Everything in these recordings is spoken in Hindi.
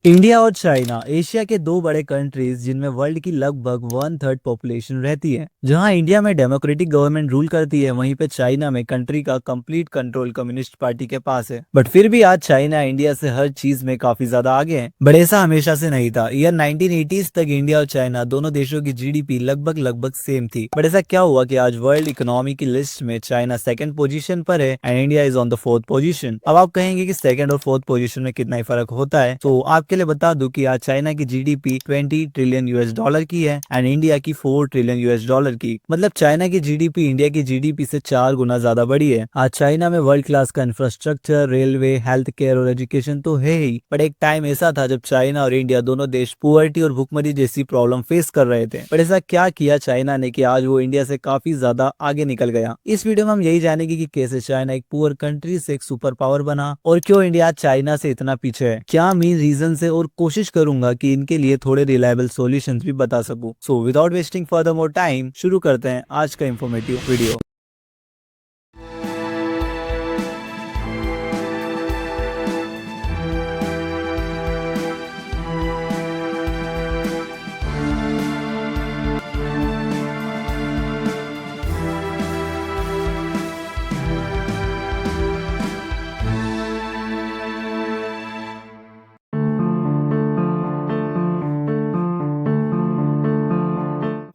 इंडिया और चाइना एशिया के दो बड़े कंट्रीज जिनमें वर्ल्ड की लगभग 1/3 पॉपुलेशन रहती है। जहां इंडिया में डेमोक्रेटिक गवर्नमेंट रूल करती है, वहीं पे चाइना में कंट्री का कंप्लीट कंट्रोल कम्युनिस्ट पार्टी के पास है। बट फिर भी आज चाइना इंडिया से हर चीज में काफी ज्यादा आगे है। बट ऐसा हमेशा से नहीं था। ईयर 1980s तक इंडिया और चाइना दोनों देशों की जीडीपी लगभग लगभग सेम थी। बट ऐसा क्या हुआ कि आज वर्ल्ड इकोनॉमी की लिस्ट में चाइना सेकंड पोजीशन पर है and India is on the fourth position. अब आप कहेंगे कि सेकंड और फोर्थ पोजीशन में कितना ही फर्क होता है, तो आपके लिए बता दूं कि आज चाइना की जीडीपी 20 ट्रिलियन यूएस डॉलर की है एंड इंडिया की 4 ट्रिलियन यूएस डॉलर की। मतलब चाइना की जीडीपी इंडिया की जीडीपी से 4 गुना ज्यादा बड़ी है। आज चाइना में वर्ल्ड क्लास का इंफ्रास्ट्रक्चर, रेलवे, हेल्थ केयर और एजुकेशन तो है ही। बट एक टाइम ऐसा था जब चाइना और इंडिया दोनों देश पुअर्टी और भुखमरी जैसी प्रॉब्लम फेस कर रहे थे। बट ऐसा क्या किया चाइना ने कि आज वो इंडिया से काफी ज्यादा आगे निकल गया। इस वीडियो में हम यही जानेंगे कि कैसे चाइना एक पुअर कंट्री से एक सुपर पावर बना और क्यों इंडिया चाइना से इतना पीछे है, क्या मेन रीजन है, और कोशिश करूंगा कि इनके लिए थोड़े रिलायबल सॉल्यूशंस भी बता सकूं। So without wasting further more time शुरू करते हैं आज का इंफॉर्मेटिव वीडियो।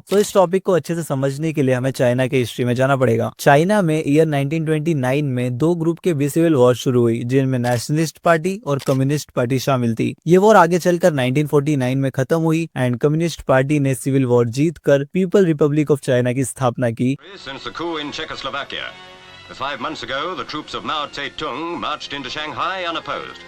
तो इस टॉपिक को अच्छे से समझने के लिए हमें चाइना के हिस्ट्री में जाना पड़ेगा। चाइना में ईयर 1929 में दो ग्रुप के बीच सिविल वॉर शुरू हुई, जिनमें नेशनलिस्ट पार्टी और कम्युनिस्ट पार्टी शामिल थी। ये वॉर आगे चलकर 1949 में खत्म हुई एंड कम्युनिस्ट पार्टी ने सिविल वॉर जीतकर पीपल रिपब्लिक ऑफ चाइना की स्थापना की। Since the coup in Czechoslovakia, 5 months ago, the troops of Mao Zedong marched into Shanghai unopposed.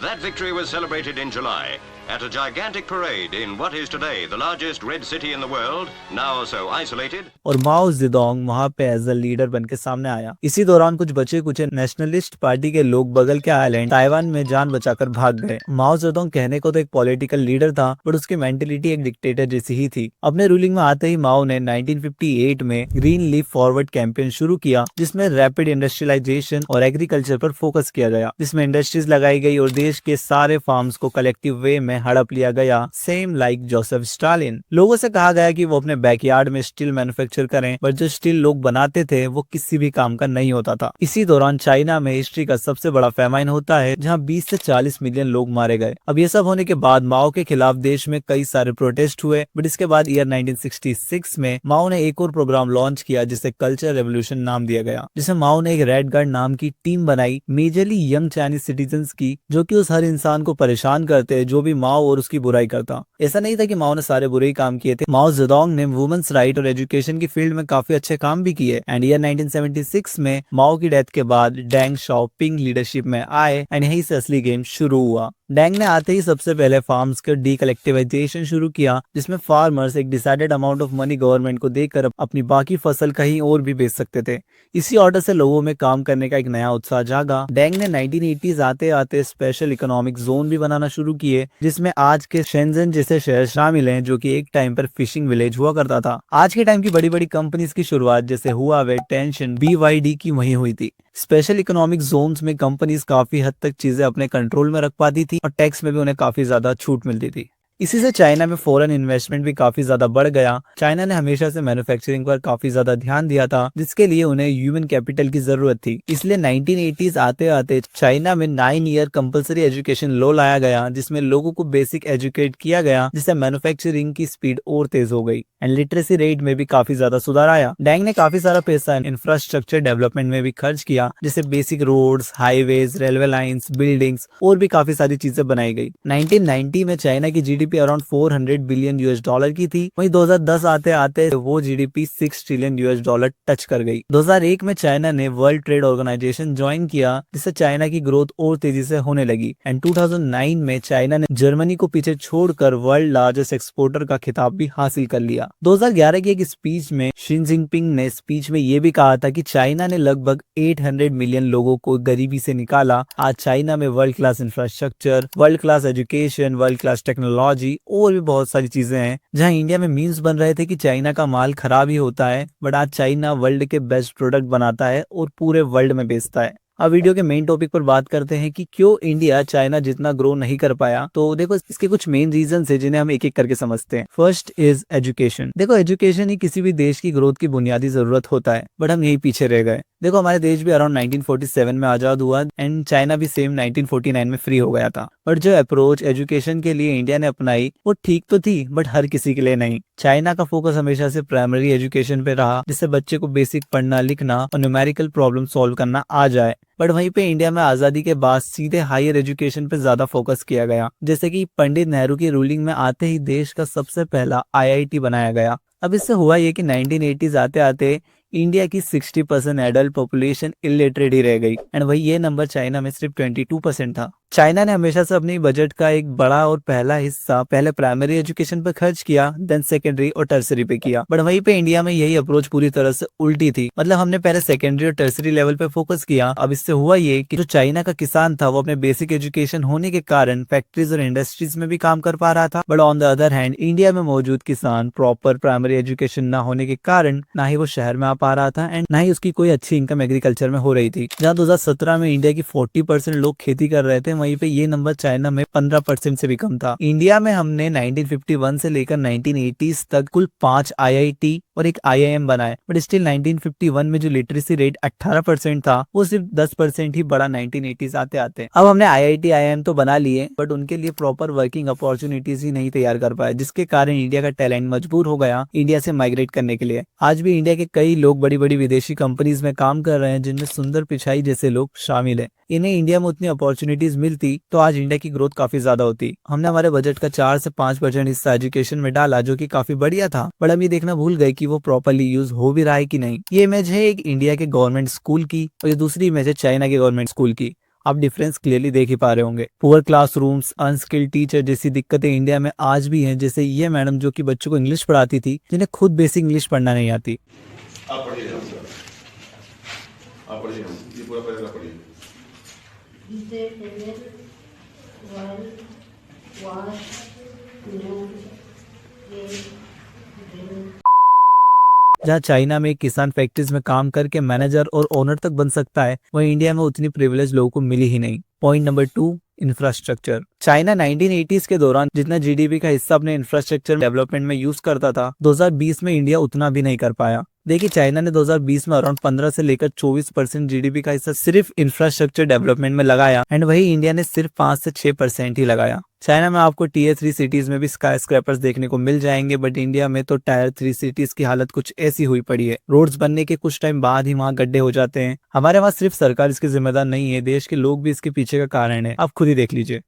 That victory was celebrated in July at a gigantic parade in what is today the largest red city in the world, now so isolated. और माओ जेडोंग वहां पे एज अ लीडर बन के सामने आया। इसी दौरान कुछ बचे कुचे नेशनलिस्ट पार्टी के लोग बगल के आइलैंड ताइवान में जान बचाकर भाग गए। माओ जेडोंग कहने को तो एक पॉलिटिकल लीडर था, बट उसकी मेंटेलिटी एक डिक्टेटर जैसी ही थी। अपने रूलिंग में आते ही माओ ने 1958 में ग्रीन लीफ फॉरवर्ड कैंपेन शुरू किया, जिसमें रैपिड इंडस्ट्रियलाइजेशन और एग्रीकल्चर पर फोकस किया गया, जिसमें इंडस्ट्रीज लगाई गई और देश के सारे फार्म्स को कलेक्टिव वे में हड़प लिया गया, सेम लाइक जोसेफ स्टालिन। लोगों से कहा गया कि वो अपने बैकयार्ड में स्टील मैन्युफैक्चर करें, बट जो स्टील लोग बनाते थे वो किसी भी काम का नहीं होता था। इसी दौरान चाइना में हिस्ट्री का सबसे बड़ा फेमाइन होता है, जहां 20 से 40 मिलियन लोग मारे गए। अब ये सब होने के बाद माओ के खिलाफ देश में कई सारे प्रोटेस्ट हुए, बट इसके बाद ईयर 1966 में माओ ने एक और प्रोग्राम लॉन्च किया, जिसे कल्चर रेवोल्यूशन नाम दिया गया, जिसे माओ ने एक रेड गार्ड नाम की टीम बनाई, मेजरली यंग चाइनीज सिटीजन्स की, जो कि उस हर इंसान को परेशान करते जो भी माओ और उसकी बुराई करता। ऐसा नहीं था कि माओ ने सारे बुरे ही काम किए थे। माओ जेडोंग ने वुमेन्स राइट और एजुकेशन की फील्ड में काफी अच्छे काम भी किए एंड ईयर 1976 में माओ की डेथ के बाद डेंग शाओपिंग लीडरशिप में आए एंड यहीं से असली गेम शुरू हुआ। डेंग ने आते ही सबसे पहले फार्म्स का डीकलेक्टिवाइजेशन शुरू किया, जिसमें फार्मर्स एक decided amount of money government को देकर अपनी बाकी फसल कहीं और भी बेच सकते थे। इसी ऑर्डर से लोगों में काम करने का एक नया उत्साह जागा। डेंग ने 1980s आते आते स्पेशल इकोनॉमिक जोन भी बनाना शुरू किए, जिसमें आज के शेंजन जैसे शहर शामिल हैं, जो कि एक टाइम पर फिशिंग विलेज हुआ करता था। आज के टाइम की बड़ी बड़ी कंपनीज की शुरुआत जैसे हुआवे, टेंशन, BYD की वहीं हुई थी। स्पेशल इकोनॉमिक जोन्स में कंपनीज काफी हद तक चीजें अपने कंट्रोल में रख पाती थी और टैक्स में भी उन्हें काफी ज्यादा छूट मिलती थी। इसी से चाइना में फॉरेन इन्वेस्टमेंट भी काफी ज्यादा बढ़ गया। चाइना ने हमेशा से मैन्युफैक्चरिंग पर काफी ज्यादा ध्यान दिया था, जिसके लिए उन्हें ह्यूमन कैपिटल की जरूरत थी। इसलिए 1980s आते आते चाइना में 9 ईयर कंपलसरी एजुकेशन लॉ लाया गया, जिसमें लोगों को बेसिक एजुकेट किया गया, जिससे मैन्युफैक्चरिंग की स्पीड और तेज हो गई एंड लिटरेसी रेट में भी काफी ज्यादा सुधार आया। डेंग ने काफी सारा पैसा इंफ्रास्ट्रक्चर डेवलपमेंट में भी खर्च किया, जैसे basic roads, highways, railway lines, buildings और भी काफी सारी चीजें बनाई गई। 1990 में चाइना की GDP around 400 billion US dollar की थी। वहीं 2010 आते आते वो GDP 6 trillion US dollar touch कर गई। 2001 में चाइना ने वर्ल्ड ट्रेड ऑर्गेनाइजेशन ज्वाइन किया, जिससे चाइना की ग्रोथ और तेजी से होने लगी एंड 2009 में चाइना ने जर्मनी को पीछे छोड़कर वर्ल्ड लार्जेस्ट एक्सपोर्टर का खिताब भी हासिल कर लिया। 2011 की एक स्पीच में शी जिनपिंग ने स्पीच में ये भी कहा था कि चाइना ने लगभग 800 मिलियन लोगों को गरीबी से निकाला। आज चाइना में world class infrastructure, world class education, world class technology और भी बहुत सारी चीजें हैं। जहां इंडिया में मीम्स बन रहे थे कि चाइना का माल खराब ही होता है, बट आज चाइना वर्ल्ड के बेस्ट प्रोडक्ट बनाता है और पूरे वर्ल्ड में बेचता है। अब वीडियो के मेन टॉपिक पर बात करते हैं कि क्यों इंडिया चाइना जितना ग्रो नहीं कर पाया। तो देखो इसके कुछ मेन रीजन है जिन्हें हम एक एक करके समझते हैं। First is education. देखो एजुकेशन ही किसी भी देश की ग्रोथ की बुनियादी जरूरत होता है, बट हम यही पीछे रह गए। देखो हमारे देश भी अराउंड 1947 में आजाद हुआ एंड चाइना भी सेम 1949 में फ्री हो गया था। बट जो अप्रोच एजुकेशन के लिए इंडिया ने अपनाई वो ठीक तो थी, बट हर किसी के लिए नहीं। चाइना का फोकस हमेशा से प्राइमरी एजुकेशन पे रहा, जिससे बच्चे को बेसिक पढ़ना लिखना और न्यूमेरिकल प्रॉब्लम सॉल्व करना आ जाए। बट वहीं पे इंडिया में आजादी के बाद सीधे हायर एजुकेशन पे ज्यादा फोकस किया गया, जैसे कि पंडित नेहरू की रूलिंग में आते ही देश का सबसे पहला IIT बनाया गया। अब इससे हुआ ये कि 1980s आते आते इंडिया की 60% एडल्ट पॉपुलेशन इलिटरेट ही रह गई एंड वही ये नंबर चाइना में सिर्फ 22% था। चाइना ने हमेशा से अपनी बजट का एक बड़ा और पहला हिस्सा पहले प्राइमरी एजुकेशन पे खर्च किया, देन सेकेंडरी और टर्सरी पे किया। बट वहीं पे इंडिया में यही अप्रोच पूरी तरह से उल्टी थी। मतलब हमने पहले सेकेंडरी और टर्सरी लेवल पे फोकस किया। अब इससे हुआ ये कि जो चाइना का किसान था वो अपने बेसिक एजुकेशन होने के कारण फैक्ट्रीज और इंडस्ट्रीज में भी काम कर पा रहा था। But on the other hand India में मौजूद किसान प्रॉपर प्राइमरी एजुकेशन न होने के कारण ना ही वो शहर में आ पा रहा था एंड ना ही उसकी कोई अच्छी इनकम एग्रीकल्चर में हो रही थी। जहाँ 2017 में इंडिया की 40% लोग खेती कर रहे थे, वहीं पे ये नंबर चाइना में 15% से भी कम था। इंडिया में हमने 1951 से लेकर 1980s तक कुल 5 IIT और एक IIM बनाए, बट स्टिल 1951 में जो लिटरेसी रेट 18% था वो सिर्फ 10% ही बढ़ा 1980s आते आते। अब हमने IIT IIM तो बना लिए, बट उनके लिए प्रॉपर वर्किंग अपॉर्चुनिटीज ही नहीं तैयार कर पाए, जिसके कारण इंडिया का टैलेंट मजबूर हो गया इंडिया से माइग्रेट करने के लिए। आज भी इंडिया के कई लोग बड़ी बड़ी विदेशी कंपनीज में काम कर रहे हैं, जिनमें सुंदर पिचाई जैसे लोग शामिल हैं। इन्हें इंडिया में उतनी अपॉर्चुनिटीज मिलती तो आज इंडिया की ग्रोथ काफी ज्यादा होती। हमने हमारे बजट का 4 से 5% हिस्सा एजुकेशन में डाला, जो कि काफी बढ़िया था, बट हम ये देखना भूल गए कि वो प्रॉपर्ली यूज हो भी रहा है कि नहीं। ये इमेज है एक इंडिया के गवर्नमेंट स्कूल की और ये दूसरी इमेज है चाइना के गवर्नमेंट स्कूल की। आप डिफरेंस क्लियरली देख ही पा रहे होंगे। पुअर क्लासरूम्स, अनस्किल्ड टीचर जैसी दिक्कतें इंडिया में आज भी हैं। जैसे ये मैडम जो कि बच्चों को इंग्लिश पढ़ाती थी, जिन्हें खुद बेसिक इंग्लिश पढ़ना नहीं आती। आप पढ़िए, आप पढ़िए, ये पूरा पैराग्राफ पढ़िए। जहाँ चाइना में किसान फैक्ट्रीज में काम करके मैनेजर और ओनर तक बन सकता है, वहीं इंडिया में उतनी प्रिविलेज लोगों को मिली ही नहीं। Point number 2, infrastructure. China 1980s के दौरान जितना GDP का हिस्सा अपने इंफ्रास्ट्रक्चर डेवलपमेंट में यूज करता था, 2020 में इंडिया उतना भी नहीं कर पाया। देखिए चाइना ने 2020 में अराउंड 15 से लेकर 24% GDP का हिस्सा सिर्फ इंफ्रास्ट्रक्चर डेवलपमेंट में लगाया एंड वही इंडिया ने सिर्फ 5 से 6% ही लगाया। चाइना में आपको Tier 3 सिटीज में भी स्काई स्क्रैपर्स देखने को मिल जाएंगे, बट इंडिया में तो Tier 3 सिटीज की हालत कुछ ऐसी हुई पड़ी है। रोड्स बनने के कुछ टाइम बाद ही वहाँ गड्ढे हो जाते हैं। हमारे वहाँ सिर्फ सरकार इसकी जिम्मेदार नहीं है, देश के लोग भी इसके पीछे का कारण है। आप खुद ही देख लीजिए।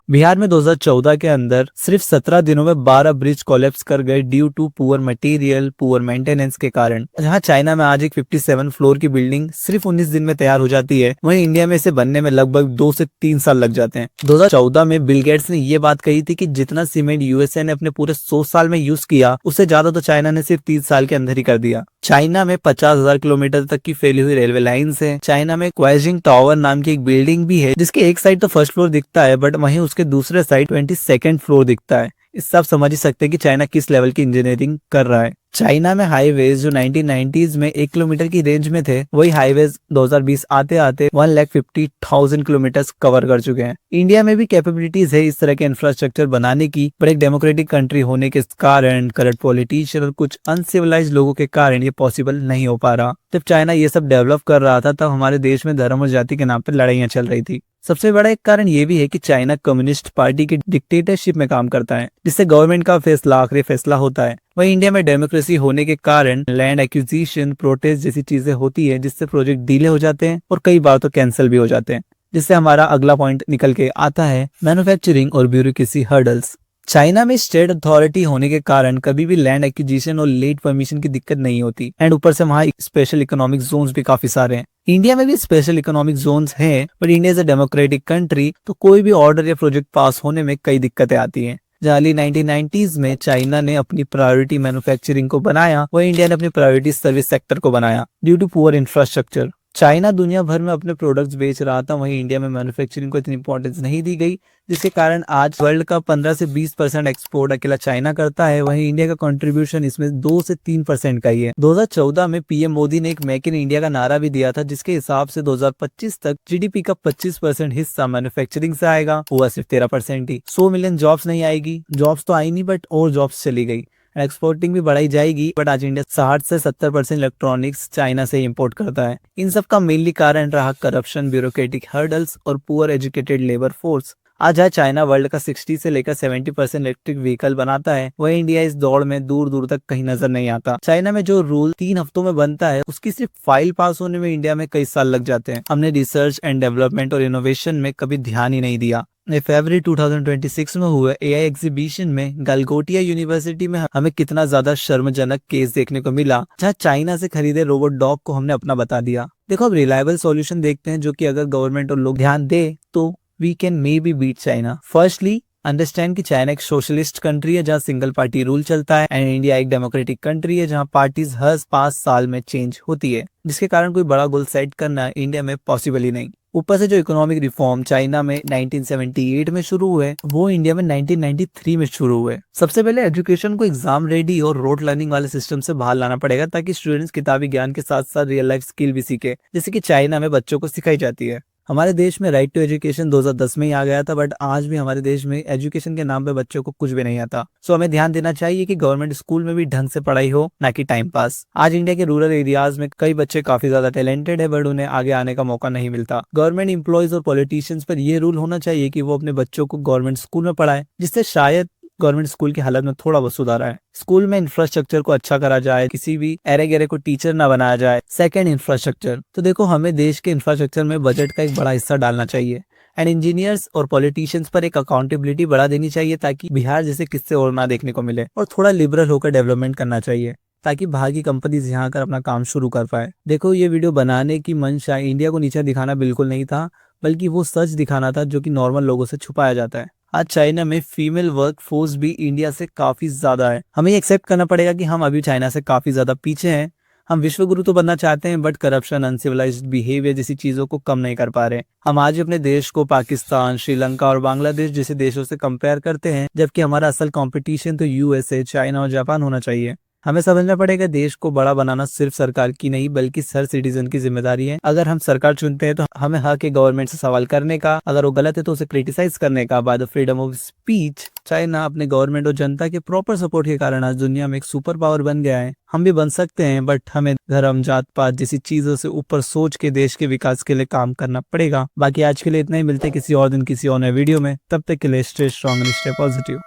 बिहार में 2014 के अंदर सिर्फ 17 दिनों में 12 ब्रिज कोलैप्स कर गए due to poor material, poor maintenance के कारण। जहां चाइना में आज एक 57 फ्लोर की बिल्डिंग सिर्फ 19 दिन में तैयार हो जाती है, वहीं इंडिया में इसे बनने में लगभग 2 से 3 साल लग जाते हैं। 2014 में बिल गेट्स ने ये बात कही थी कि जितना सीमेंट USA ने अपने पूरे 100 साल में यूज किया, उससे ज्यादा तो चाइना ने सिर्फ 3 साल के अंदर ही कर दिया। चाइना में 50,000 किलोमीटर तक की फैली हुई रेलवे लाइन्स है। चाइना में क्वाइजिंग टावर नाम की एक बिल्डिंग भी है, जिसके एक साइड तो फर्स्ट फ्लोर दिखता है, बट वहीं उसके दूसरे साइड 22nd फ्लोर दिखता है। इससे आप समझ ही सकते हैं कि चाइना किस लेवल की इंजीनियरिंग कर रहा है। चाइना में हाईवेज जो 1990s में 1 किलोमीटर की रेंज में थे, वही हाईवेज 2020 आते आते 1,50,000 किलोमीटर कवर कर चुके हैं। इंडिया में भी कैपेबिलिटीज है इस तरह के इंफ्रास्ट्रक्चर बनाने की, पर एक डेमोक्रेटिक कंट्री होने के कारण, करंट पॉलिटिशियन और कुछ अनसिविलाइज्ड लोगों के कारण ये पॉसिबल नहीं हो पा रहा। जब चाइना ये सब डेवलप कर रहा था, तब हमारे देश में धर्म और जाति के नाम पर लड़ाइयां चल रही थी। सबसे बड़ा एक कारण ये भी है कि चाइना कम्युनिस्ट पार्टी की डिक्टेटरशिप में काम करता है, जिससे गवर्नमेंट का फैसला आखिरी फैसला होता है। वहीं इंडिया में डेमोक्रेसी होने के कारण लैंड एक्विजिशन, प्रोटेस्ट जैसी चीजें होती है, जिससे प्रोजेक्ट डिले हो जाते हैं और कई बार तो कैंसिल भी हो जाते हैं। जिससे हमारा अगला पॉइंट निकल के आता है मैन्युफैक्चरिंग और ब्यूरोक्रेसी हर्डल्स। चाइना में स्टेट अथॉरिटी होने के कारण कभी भी लैंड एक्विजिशन और लेट परमिशन की दिक्कत नहीं होती, एंड ऊपर से वहाँ स्पेशल इकोनॉमिक जोन्स भी काफी सारे हैं। इंडिया में भी स्पेशल इकोनॉमिक जोन्स हैं, but India is a democratic country, तो कोई भी ऑर्डर या प्रोजेक्ट पास होने में कई दिक्कतें आती हैं। जहाँ 1990s में चाइना ने अपनी प्रायोरिटी मैन्युफैक्चरिंग को बनाया, वही इंडिया ने अपनी प्रायोरिटी सर्विस सेक्टर को बनाया due to poor infrastructure. China दुनिया भर में अपने प्रोडक्ट्स बेच रहा था, वहीं इंडिया में मैन्युफैक्चरिंग को इतनी इंपॉर्टेंस नहीं दी गई, जिसके कारण आज वर्ल्ड का 15 से 20% एक्सपोर्ट अकेला चाइना करता है। वहीं इंडिया का कंट्रीब्यूशन इसमें 2 से 3% का ही है। 2014 में पीएम मोदी ने एक मेक इन इंडिया का नारा भी दिया था, जिसके हिसाब से 2025 तक जीडीपी का 25% हिस्सा मैन्युफैक्चरिंग से आएगा। हुआ सिर्फ 13% ही। 100 मिलियन जॉब्स नहीं आएगी, जॉब्स तो आई नहीं बट और जॉब्स चली गई। एक्सपोर्टिंग भी बढ़ाई जाएगी, बट आज इंडिया 60 से 70% इलेक्ट्रॉनिक्स चाइना से इंपोर्ट करता है। इन सब का मेनली कारण रहा करप्शन, ब्यूरोक्रेटिक हर्डल्स और पुअर एजुकेटेड लेबर फोर्स। आज है चाइना वर्ल्ड का 60 से लेकर 70% इलेक्ट्रिक व्हीकल बनाता है, वही इंडिया इस दौड़ में दूर दूर तक कहीं नजर नहीं आता। चाइना में जो रूल 3 हफ्तों में बनता है, उसकी सिर्फ फाइल पास होने में इंडिया में कई साल लग जाते हैं। हमने रिसर्च एंड डेवलपमेंट और इनोवेशन में कभी ध्यान ही नहीं दिया। फरवरी 2026 में हुए एआई एग्जीबिशन में गलगोटिया यूनिवर्सिटी में हमें कितना ज्यादा शर्मजनक केस देखने को मिला, जहाँ चाइना से खरीदे रोबोट डॉग को हमने अपना बता दिया। देखो अब रिलायबल सॉल्यूशन देखते हैं, जो कि अगर गवर्नमेंट और लोग ध्यान दे तो we can maybe beat China. Firstly understand कि चाइना एक सोशलिस्ट कंट्री है जहाँ सिंगल पार्टी रूल चलता है, एंड इंडिया एक डेमोक्रेटिक कंट्री है जहाँ पार्टीज हर 5 साल में चेंज होती है, जिसके कारण कोई बड़ा गोल सेट करना इंडिया में पॉसिबल ही नहीं। ऊपर से जो इकोनॉमिक रिफॉर्म चाइना में 1978 में शुरू हुए, वो इंडिया में 1993 में शुरू हुए। सबसे पहले एजुकेशन को एग्जाम रेडी और रोड लर्निंग वाले सिस्टम से बाहर लाना पड़ेगा, ताकि स्टूडेंट्स किताबी ज्ञान के साथ साथ रियल लाइफ स्किल भी सीखे, जैसे कि चाइना में बच्चों को सिखाई जाती है। हमारे देश में राइट टू एजुकेशन 2010 में ही आ गया था, बट आज भी हमारे देश में एजुकेशन के नाम पे बच्चों को कुछ भी नहीं आता। सो हमें ध्यान देना चाहिए कि गवर्नमेंट स्कूल में भी ढंग से पढ़ाई हो, ना कि टाइम पास। आज इंडिया के रूरल एरियाज में कई बच्चे काफी ज्यादा टैलेंटेड है, बट उन्हें आगे आने का मौका नहीं मिलता। गवर्नमेंट एम्प्लॉयज और पॉलिटिशियंस पर यह रूल होना चाहिए कि वो अपने बच्चों को गवर्नमेंट स्कूल में पढ़ाए, जिससे शायद गवर्नमेंट स्कूल की हालत में थोड़ा बहुत सुधार आए। स्कूल में इंफ्रास्ट्रक्चर को अच्छा करा जाए, किसी भी एरे गेरे को टीचर ना बनाया जाए। Second, infrastructure. तो देखो, हमें देश के इंफ्रास्ट्रक्चर में बजट का एक बड़ा हिस्सा डालना चाहिए, एंड इंजीनियर्स और पॉलिटिशियंस पर एक अकाउंटेबिलिटी बढ़ा देनी चाहिए, ताकि बिहार जैसे किस्से और ना देखने को मिले। और थोड़ा लिबरल होकर डेवलपमेंट करना चाहिए, ताकि बाहर की कंपनीज यहाँ आकर अपना काम शुरू कर पाए। देखो, ये वीडियो बनाने की मंशा इंडिया को नीचे दिखाना बिल्कुल नहीं था, बल्कि वो सच दिखाना था जो कि नॉर्मल लोगों से छुपाया जाता है। आज चाइना में फीमेल वर्क फोर्स भी इंडिया से काफी ज्यादा है। हमें एक्सेप्ट करना पड़ेगा कि हम अभी चाइना से काफी ज्यादा पीछे हैं। हम विश्व गुरु तो बनना चाहते हैं, बट करप्शन, अनसिविलाइज्ड बिहेवियर जैसी चीजों को कम नहीं कर पा रहे। हम आज अपने देश को पाकिस्तान, श्रीलंका और बांग्लादेश जैसे देशों से कंपेयर करते हैं, जबकि हमारा असल कंपटीशन तो यूएसए, चाइना और जापान होना चाहिए। हमें समझना पड़ेगा देश को बड़ा बनाना सिर्फ सरकार की नहीं, बल्कि हर सिटीजन की जिम्मेदारी है। अगर हम सरकार चुनते हैं तो हमें हक है गवर्नमेंट से सवाल करने का, अगर वो गलत है तो उसे क्रिटिसाइज करने का। By the freedom of speech, China अपने गवर्नमेंट और जनता के प्रॉपर सपोर्ट के कारण आज दुनिया में एक सुपर पावर बन गया है। हम भी बन सकते हैं, बट हमें धर्म, जात पात जैसी चीजों से ऊपर सोच के देश के विकास के लिए काम करना पड़ेगा। बाकी आज के लिए इतना ही, मिलते किसी और दिन किसी और नए वीडियो में। तब तक के लिए stay strong and stay positive.